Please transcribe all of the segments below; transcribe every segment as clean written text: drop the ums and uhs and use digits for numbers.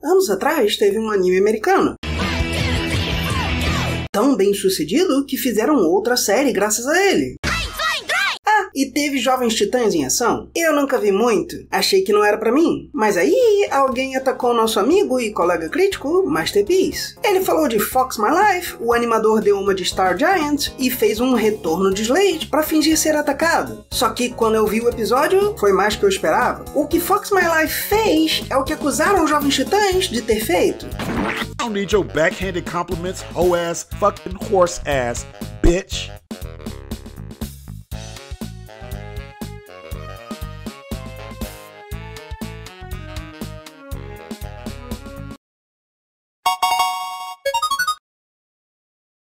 Anos atrás teve um anime americano tão bem sucedido que fizeram outra série graças a ele. E teve Jovens Titãs em ação. Eu nunca vi muito, achei que não era pra mim. Mas aí, alguém atacou nosso amigo e colega crítico, Masterpiece. Ele falou de Fox My Life, o animador deu uma de Star Giant e fez um retorno de Slade pra fingir ser atacado. Só que quando eu vi o episódio, foi mais que eu esperava. O que Fox My Life fez é o que acusaram os Jovens Titãs de ter feito. I don't need your backhanded compliments, hoe ass, fucking horse ass, bitch.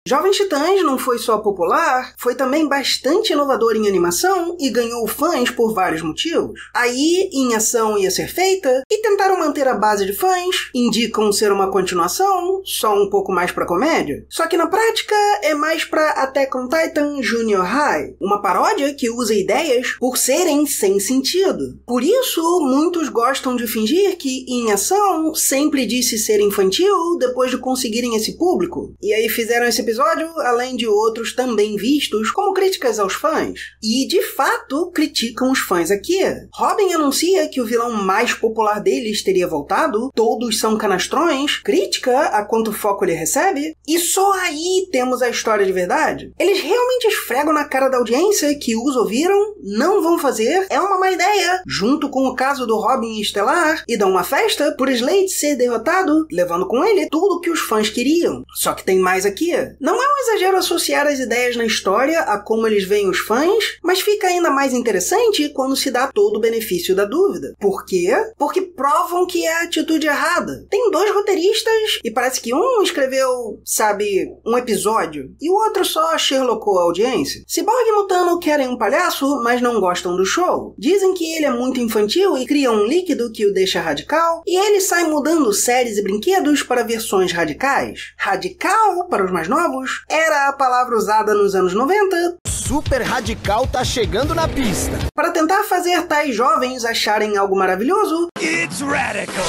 Jovens Titãs não foi só popular, foi também bastante inovador em animação e ganhou fãs por vários motivos. Aí, Em Ação ia ser feita e tentaram manter a base de fãs, indicam ser uma continuação, só um pouco mais pra comédia. Só que na prática é mais pra Attack on Titan Junior High, uma paródia que usa ideias por serem sem sentido. Por isso, muitos gostam de fingir que Em Ação sempre disse ser infantil depois de conseguirem esse público. E aí fizeram esse episódio, além de outros também vistos como críticas aos fãs. E, de fato, criticam os fãs aqui. Robin anuncia que o vilão mais popular deles teria voltado, todos são canastrões, crítica a quanto foco ele recebe, e só aí temos a história de verdade. Eles realmente esfregam na cara da audiência que os ouviram, não vão fazer, é uma má ideia, junto com o caso do Robin Estelar, e dão uma festa por Slade ser derrotado, levando com ele tudo que os fãs queriam. Só que tem mais aqui. Não é um exagero associar as ideias na história a como eles veem os fãs, mas fica ainda mais interessante quando se dá todo o benefício da dúvida. Por quê? Porque provam que é a atitude errada. Tem dois roteiristas e parece que um escreveu, sabe, um episódio e o outro só Sherlockou a audiência. Cyborg e Mutano querem um palhaço, mas não gostam do show. Dizem que ele é muito infantil e cria um líquido que o deixa radical, e ele sai mudando séries e brinquedos para versões radicais. Radical, para os mais novos, era a palavra usada nos anos 90. Super radical tá chegando na pista. Para tentar fazer tais jovens acharem algo maravilhoso. It's radical.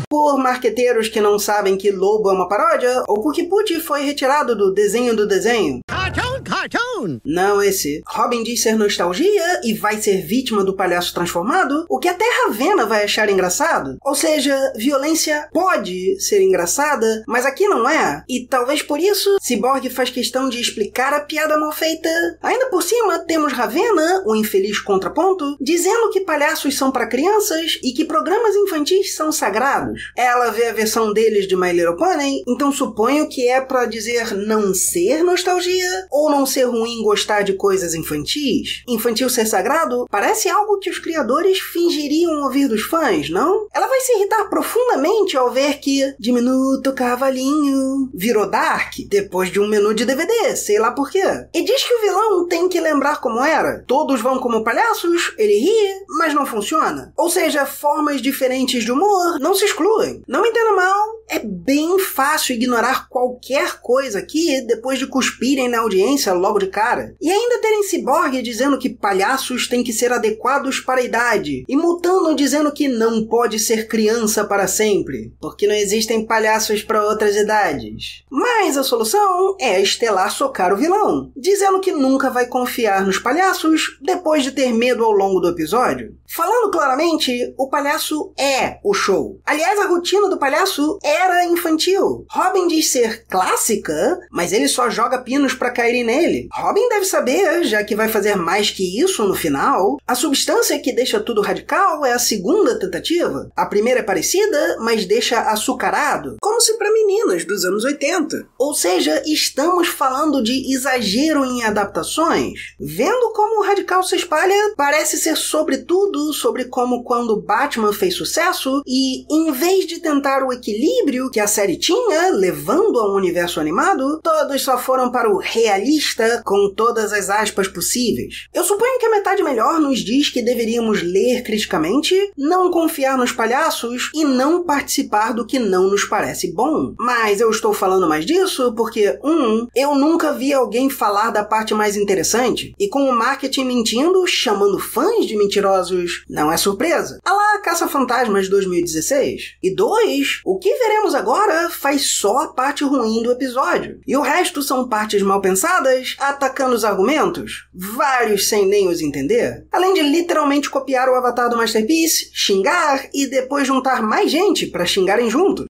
Por marqueteiros que não sabem que Lobo é uma paródia, ou porque Pucci foi retirado do desenho do desenho. Cartoon! Não esse. Robin diz ser nostalgia e vai ser vítima do palhaço transformado, o que até Ravena vai achar engraçado. Ou seja, violência pode ser engraçada, mas aqui não é. E talvez por isso, Cyborg faz questão de explicar a piada mal feita. Ainda por cima, temos Ravena, o infeliz contraponto, dizendo que palhaços são para crianças e que programas infantis são sagrados. Ela vê a versão deles de My Little Pony, então suponho que é pra dizer não ser nostalgia ou não ser ruim gostar de coisas infantis. Infantil ser sagrado parece algo que os criadores fingiriam ouvir dos fãs, não? Ela vai se irritar profundamente ao ver que Diminuto Cavalinho virou Dark depois de um menu de DVD, sei lá por quê. E diz que o vilão tem que lembrar como era. Todos vão como palhaços, ele ri, mas não funciona. Ou seja, formas diferentes de humor não se excluem. Não me entenda mal, é bem fácil ignorar qualquer coisa aqui depois de cuspirem na audiência logo de cara. E ainda terem Cyborg dizendo que palhaços têm que ser adequados para a idade, e Mutano dizendo que não pode ser criança para sempre, porque não existem palhaços para outras idades. Mas a solução é a Estelar socar o vilão, dizendo que nunca vai confiar nos palhaços depois de ter medo ao longo do episódio. Falando claramente, o palhaço é o show. Aliás, a rotina do palhaço era infantil. Robin diz ser clássica, mas ele só joga pinos pra caírem nele. Robin deve saber, já que vai fazer mais que isso no final. A substância que deixa tudo radical é a segunda tentativa. A primeira é parecida, mas deixa açucarado, como se pra meninas dos anos 80. Ou seja, estamos falando de exagero em adaptações. Vendo como o radical se espalha, parece ser sobretudo sobre como quando Batman fez sucesso e, em vez de tentar o equilíbrio que a série tinha, levando a um universo animado, todos só foram para o realista com todas as aspas possíveis. Eu suponho que a metade melhor nos diz que deveríamos ler criticamente, não confiar nos palhaços e não participar do que não nos parece bom. Mas eu estou falando mais disso porque, eu nunca vi alguém falar da parte mais interessante, e com o marketing mentindo, chamando fãs de mentirosos, não é surpresa. Ah lá, Caça-Fantasmas 2016. E 2, o que veremos agora faz só a parte ruim do episódio. E o resto são partes mal pensadas, atacando os argumentos, vários sem nem os entender, além de literalmente copiar o avatar do Masterpiece, xingar e depois juntar mais gente pra xingarem junto.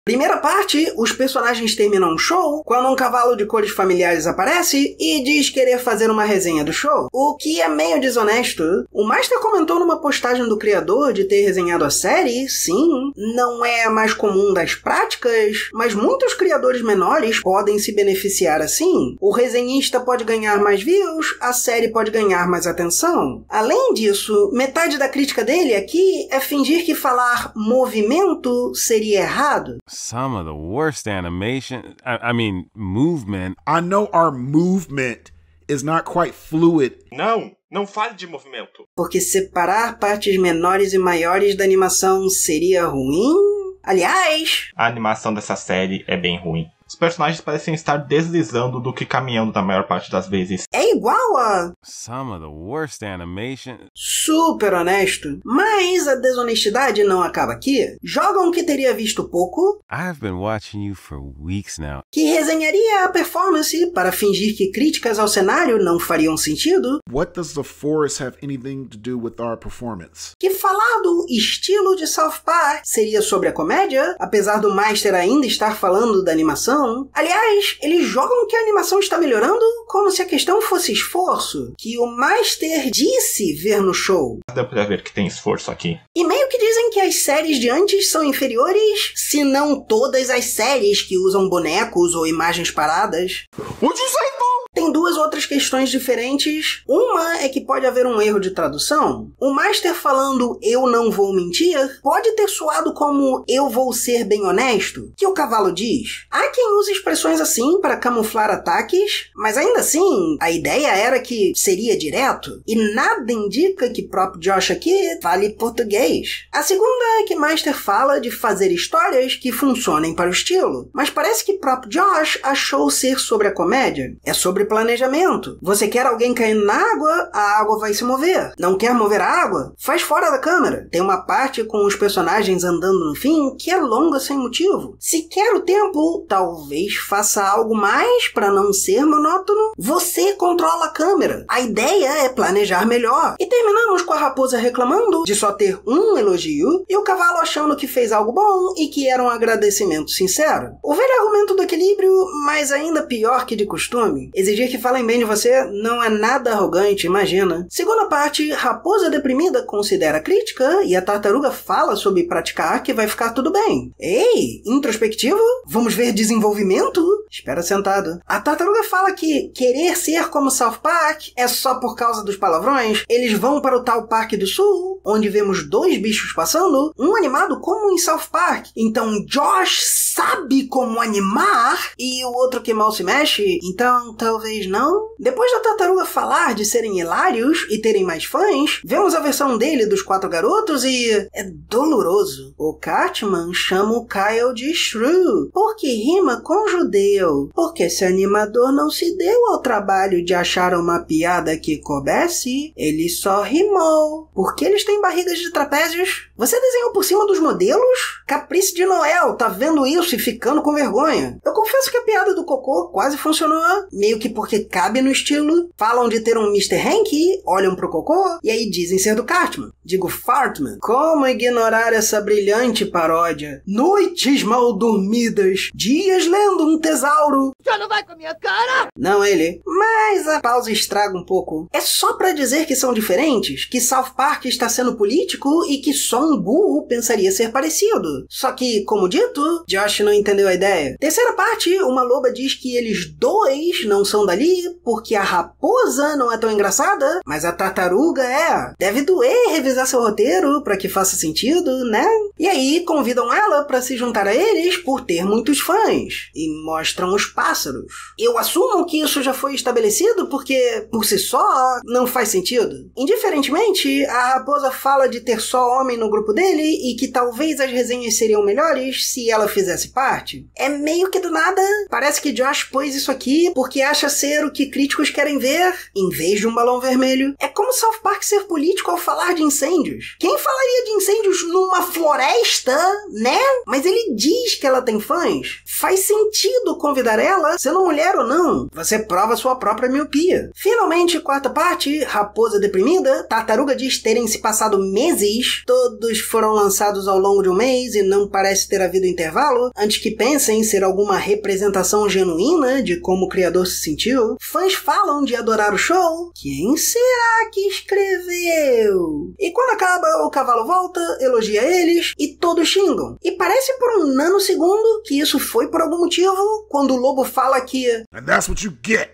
Primeira parte, os personagens terminam o show quando um cavalo de cores familiares aparece e diz querer fazer uma resenha do show, o que é meio desonesto. O Master comentou numa postagem do criador de ter resenhado a série, sim, não é a mais comum das práticas, mas muitos criadores menores podem se beneficiar assim. O resenhista pode ganhar mais views, a série pode ganhar mais atenção. Além disso, metade da crítica dele aqui é fingir que falar movimento seria errado. Some of the worst animation, I mean, movement. I know our movement is not quite fluid. Não fale de movimento. Porque separar partes menores e maiores da animação seria ruim? Aliás, a animação dessa série é bem ruim. Os personagens parecem estar deslizando do que caminhando na maior parte das vezes. É igual a... Some of the worst animation. Super honesto. Mas a desonestidade não acaba aqui. Jogam que teria visto pouco. I've been watching you for weeks now. Que resenharia a performance para fingir que críticas ao cenário não fariam sentido. What does the forest have anything to do with our performance? Que falar do estilo de South Park seria sobre a comédia, apesar do Master ainda estar falando da animação. Aliás, eles jogam que a animação está melhorando como se a questão fosse esforço, que o Master disse ver no show. Deu pra ver que tem esforço aqui. E meio que dizem que as séries de antes são inferiores, se não todas as séries que usam bonecos ou imagens paradas. What'd you say, Paul? Tem duas outras questões diferentes. Uma é que pode haver um erro de tradução. O Master falando "eu não vou mentir" pode ter soado como "eu vou ser bem honesto", que o cavalo diz. Há quem use expressões assim para camuflar ataques, mas ainda assim, a ideia era que seria direto, e nada indica que próprio Josh aqui fale português. A segunda é que Master fala de fazer histórias que funcionem para o estilo, mas parece que próprio Josh achou ser sobre a comédia. É sobre planejamento. Você quer alguém caindo na água, a água vai se mover. Não quer mover a água? Faz fora da câmera. Tem uma parte com os personagens andando no fim que é longa sem motivo. Se quer o tempo, talvez faça algo mais para não ser monótono. Você controla a câmera. A ideia é planejar melhor. E terminamos com a raposa reclamando de só ter um elogio e o cavalo achando que fez algo bom e que era um agradecimento sincero. O velho argumento do equilíbrio, mas ainda pior que de costume. Exigir que falem bem de você não é nada arrogante, imagina. Segunda parte, raposa deprimida considera crítica e a tartaruga fala sobre praticar que vai ficar tudo bem. Ei, introspectivo? Vamos ver desenvolvimento? Espera sentado. A tartaruga fala que querer ser como South Park é só por causa dos palavrões. Eles vão para o tal Parque do Sul, onde vemos 2 bichos passando, um animado como em South Park. Então Josh sabe como animar e o outro que mal se mexe, então talvez não. Depois da tartaruga falar de serem hilários e terem mais fãs, vemos a versão dele dos 4 garotos e é doloroso. O Cartman chama o Kyle de Shrew, porque rima com judeu. Porque esse animador não se deu ao trabalho de achar uma piada que coubesse, ele só rimou. Porque eles têm barrigas de trapézios? Você desenhou por cima dos modelos? Caprice de Noel, tá vendo isso e ficando com vergonha. Eu confesso que a piada do cocô quase funcionou, meio que porque cabe no estilo. Falam de ter um Mr. Hank, olham pro cocô e aí dizem ser do Cartman. Digo Fartman. Como ignorar essa brilhante paródia? Noites mal dormidas, dias lendo um tesauro. Já não vai com a minha cara? Não ele. Mas a pausa estraga um pouco. É só pra dizer que são diferentes, que South Park está sendo político e que só um burro pensaria ser parecido. Só que, como dito, Josh não entendeu a ideia. Terceira parte, uma loba diz que eles dois não são dali porque a raposa não é tão engraçada, mas a tartaruga é. Deve doer revisar seu roteiro pra que faça sentido, né? E aí convidam ela pra se juntar a eles por ter muitos fãs e mostram os pássaros. Eu assumo que isso já foi estabelecido porque, por si só, não faz sentido. Indiferentemente, a raposa fala de ter só homem no grupo dele e que talvez as resenhas seriam melhores se ela fizesse fizesse parte? É meio que do nada. Parece que Josh pôs isso aqui porque acha ser o que críticos querem ver, em vez de um balão vermelho. É como South Park ser político ao falar de incêndios. Quem falaria de incêndios numa floresta, né? Mas ele diz que ela tem fãs. Faz sentido convidar ela, sendo mulher ou não. Você prova sua própria miopia. Finalmente, quarta parte, Raposa Deprimida. Tartaruga diz terem se passado meses. Todos foram lançados ao longo de um mês e não parece ter havido intervalo. Antes que pensem ser alguma representação genuína de como o criador se sentiu. Fãs falam de adorar o show. Quem será que escreveu? E quando acaba, o cavalo volta, elogia eles e todos xingam. E parece por um nanosegundo que isso foi por algum motivo, quando o lobo fala que... And that's what you get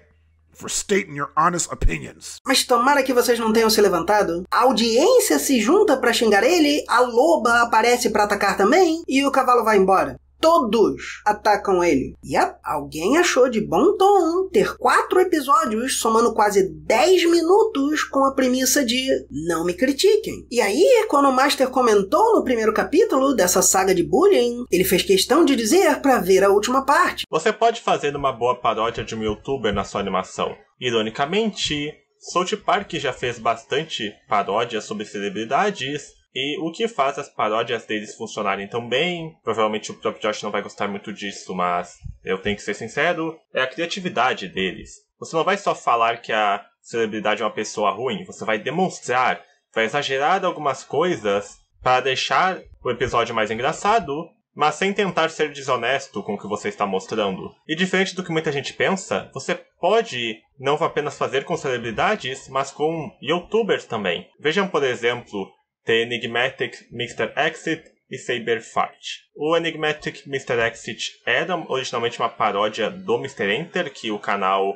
for stating your honest opinions. Mas tomara que vocês não tenham se levantado. A audiência se junta pra xingar ele, a loba aparece pra atacar também, e o cavalo vai embora. Todos atacam ele. Yep, alguém achou de bom tom ter 4 episódios somando quase 10 minutos com a premissa de não me critiquem. E aí, quando o Master comentou no primeiro capítulo dessa saga de bullying, ele fez questão de dizer pra ver a última parte. Você pode fazer uma boa paródia de um youtuber na sua animação. Ironicamente, South Park já fez bastante paródias sobre celebridades. E o que faz as paródias deles funcionarem tão bem, provavelmente o próprio Josh não vai gostar muito disso, mas eu tenho que ser sincero, é a criatividade deles. Você não vai só falar que a celebridade é uma pessoa ruim, você vai demonstrar, vai exagerar algumas coisas para deixar o episódio mais engraçado, mas sem tentar ser desonesto com o que você está mostrando. E diferente do que muita gente pensa, você pode não apenas fazer com celebridades, mas com youtubers também. Vejam, por exemplo, The Enigmatic Mr. Exit e Saberfart. O Enigmatic Mr. Exit era originalmente uma paródia do Mr. Enter, que o canal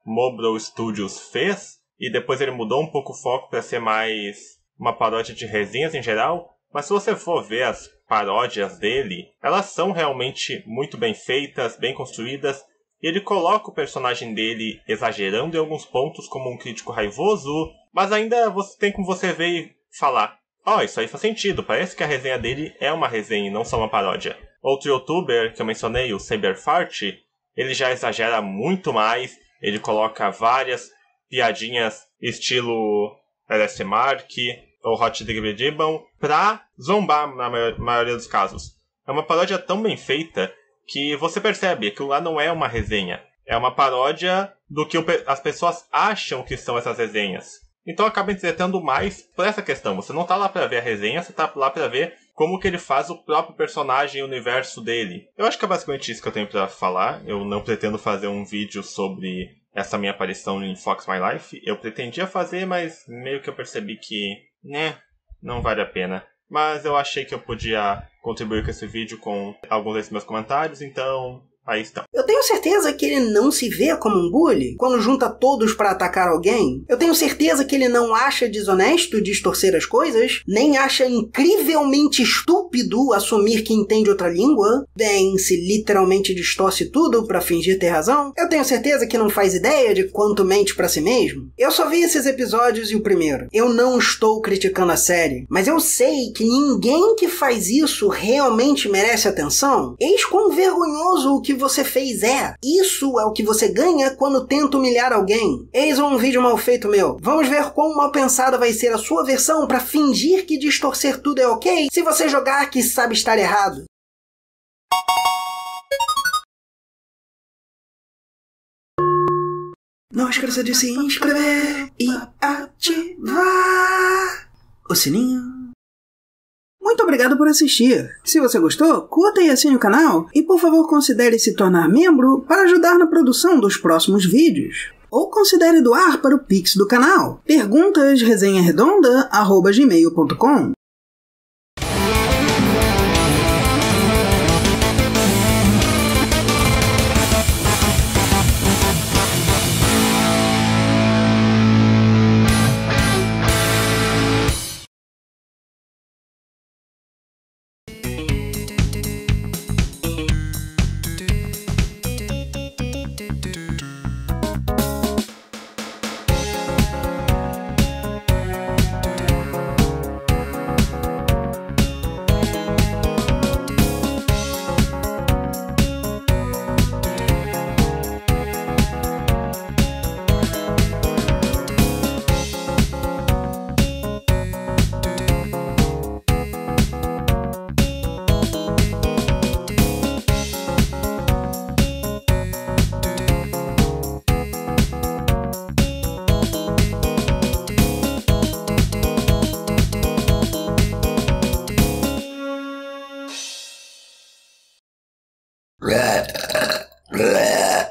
Mobile Studios fez, e depois ele mudou um pouco o foco para ser mais uma paródia de resenhas em geral, mas se você for ver as paródias dele, elas são realmente muito bem feitas, bem construídas, e ele coloca o personagem dele exagerando em alguns pontos como um crítico raivoso, mas ainda tem como você ver e falar: isso aí faz sentido, parece que a resenha dele é uma resenha e não só uma paródia. Outro youtuber que eu mencionei, o Saberfart, ele já exagera muito mais, ele coloca várias piadinhas estilo LS Mark ou Hot Diggly Gibbon pra zombar na maioria dos casos. É uma paródia tão bem feita que você percebe que lá não é uma resenha, é uma paródia do que as pessoas acham que são essas resenhas. Então acaba entretendo mais por essa questão. Você não tá lá pra ver a resenha, você tá lá pra ver como que ele faz o próprio personagem e o universo dele. Eu acho que é basicamente isso que eu tenho pra falar. Eu não pretendo fazer um vídeo sobre essa minha aparição em Fox My Life. Eu pretendia fazer, mas meio que eu percebi que, não vale a pena. Mas eu achei que eu podia contribuir com esse vídeo com alguns desses meus comentários, então... aí estão. Eu tenho certeza que ele não se vê como um bully quando junta todos pra atacar alguém. Eu tenho certeza que ele não acha desonesto distorcer as coisas, nem acha incrivelmente estúpido assumir que entende outra língua, bem, se literalmente distorce tudo pra fingir ter razão. Eu tenho certeza que não faz ideia de quanto mente pra si mesmo. Eu só vi esses episódios e o primeiro. Eu não estou criticando a série, mas eu sei que ninguém que faz isso realmente merece atenção. Eis quão vergonhoso o que você fez é. Isso é o que você ganha quando tenta humilhar alguém. Eis um vídeo mal feito meu. Vamos ver quão mal pensada vai ser a sua versão pra fingir que distorcer tudo é ok se você jogar que sabe estar errado. Não esqueça de se inscrever e ativar o sininho. Muito obrigado por assistir. Se você gostou, curta e assine o canal e por favor considere se tornar membro para ajudar na produção dos próximos vídeos. Ou considere doar para o Pix do canal. Perguntas resenharedonda@gmail.com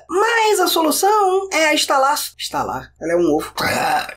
Mas a solução é instalar... Ela é um ovo.